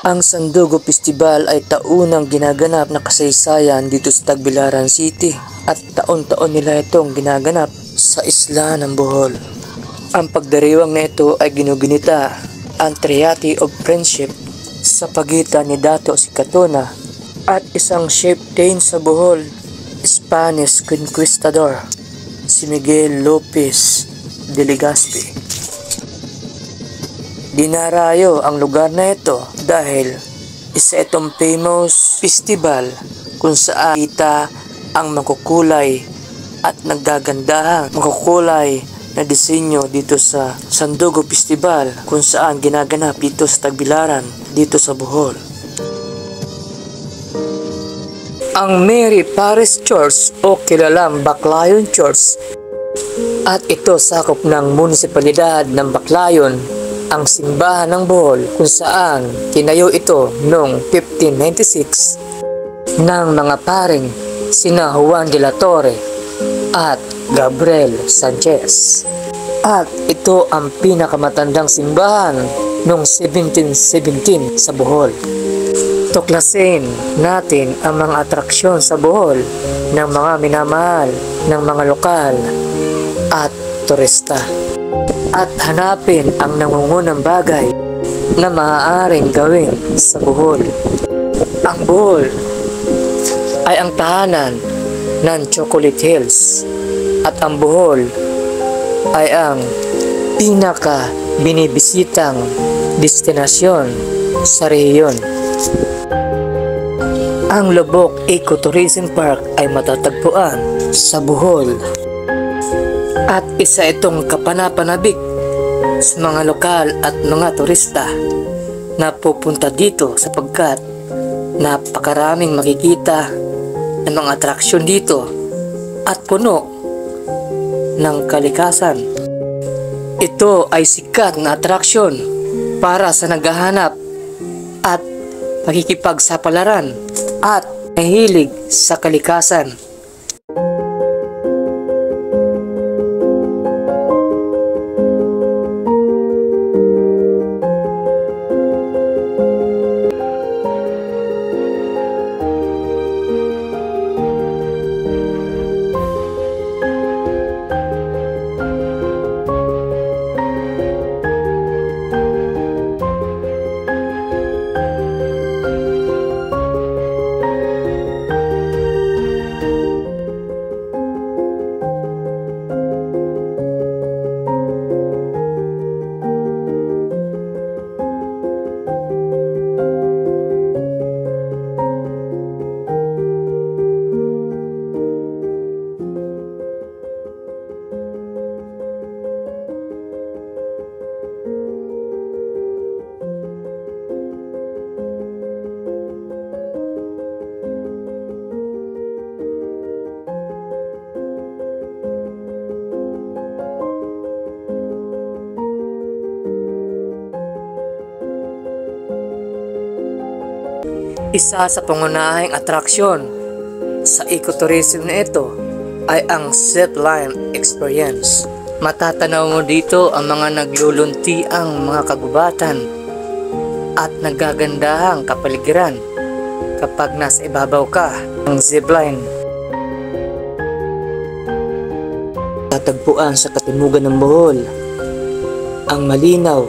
Ang Sandugo Festival ay taunang ginaganap na kasaysayan dito sa Tagbilaran City at taon-taon nila itong ginaganap sa isla ng Bohol. Ang pagdiriwang na ito ay ginugunita ang Treaty of Friendship sa pagitan ni Dato si Katona at isang chieftain sa Bohol, Spanish conquistador, si Miguel Lopez de Legazpi. Dinarayo ang lugar na ito dahil isa itong famous festival kung saan kita ang makukulay at naggagandahang makukulay na disenyo dito sa Sandugo Festival kung saan ginaganap dito sa Tagbilaran, dito sa Bohol. Ang Mary Paris Church o kilalang Baclayon Church at ito sakop ng munisipalidad ng Baclayon, ang simbahan ng Bohol kung saan tinayo ito noong 1596 ng mga paring sina Juan de la Torre at Gabriel Sanchez. At ito ang pinakamatandang simbahan noong 1717 sa Bohol. Tuklasin natin ang mga atraksyon sa Bohol ng mga minamahal ng mga lokal at turista. At hanapin ang nangungunang bagay na maaaring gawin sa Bohol. Ang Bohol ay ang tahanan ng Chocolate Hills at ang Bohol ay ang pinaka binibisitang destinasyon sa rehiyon. Ang Lubok Ecotourism Park ay matatagpuan sa Bohol at isa itong kapanapanabik sa mga lokal at mga turista na pupunta dito sapagkat napakaraming makikita ng mga atraksyon dito at puno ng kalikasan. Ito ay sikat na atraksyon para sa naghahanap at pakikipagsapalaran at mahilig sa kalikasan. Isa sa pangunahing atraksyon sa ecotourism na ito ay ang zipline experience. Matatanaw mo dito ang mga nagluluntiang mga kagubatan at nagagandahang kapaligiran kapag nasa ibabaw ka ng zipline. Tatagpuan sa katimugan ng Bohol ang malinaw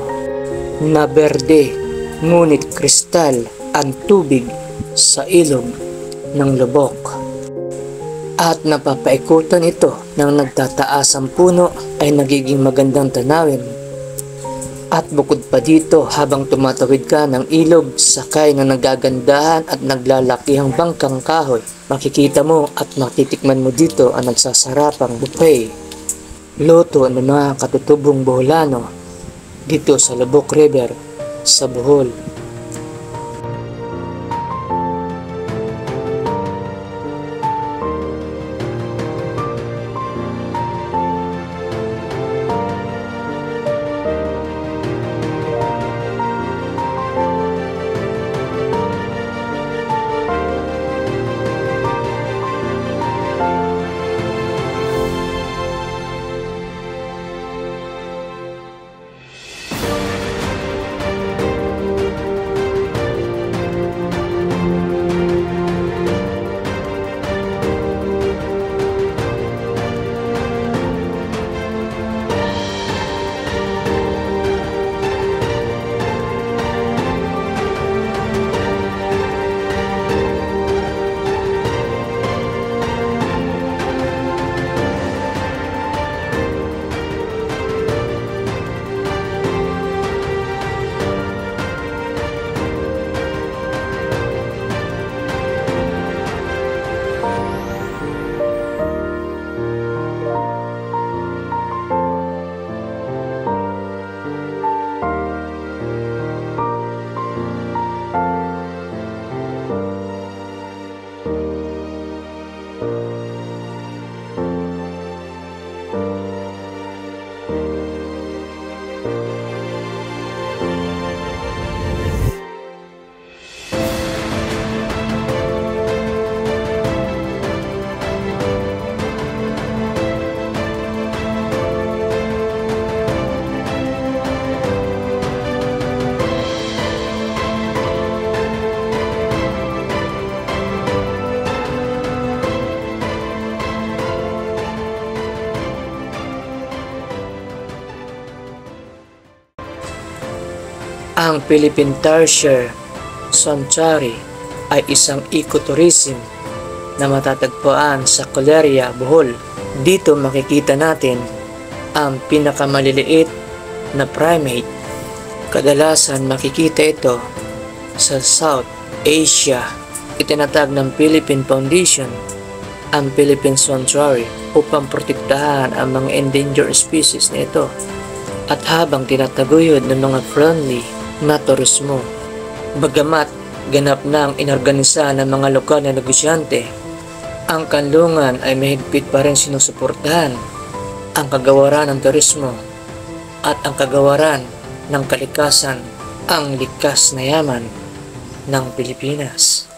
na berde ngunit kristal ang tubig sa ilog ng Lubok at napapaikutan ito ng nagtataasang puno ay nagiging magandang tanawin. At bukod pa dito, habang tumatawid ka ng ilog sakay ng nagagandahan at naglalakihang bangkang kahoy, makikita mo at matitikman mo dito ang nagsasarapang buffet luto ng mga katutubong Boholano dito sa Lubok River sa Bohol. Ang Philippine Tertiary Sanctuary ay isang ecotourism na matatagpuan sa Coleria, Bohol. Dito makikita natin ang pinakamaliliit na primate. Kadalasan makikita ito sa South Asia. Itinatag ng Philippine Foundation ang Philippine Sanctuary upang protektahan ang mga endangered species na ito at habang tinataguyod ng mga friendly na turismo. Bagamat ganap nang inorganisa ng mga lokal na negosyante, ang kanlungan ay mahigpit pa rin sinusuportahan ang kagawaran ng turismo at ang kagawaran ng kalikasan, ang likas na yaman ng Pilipinas.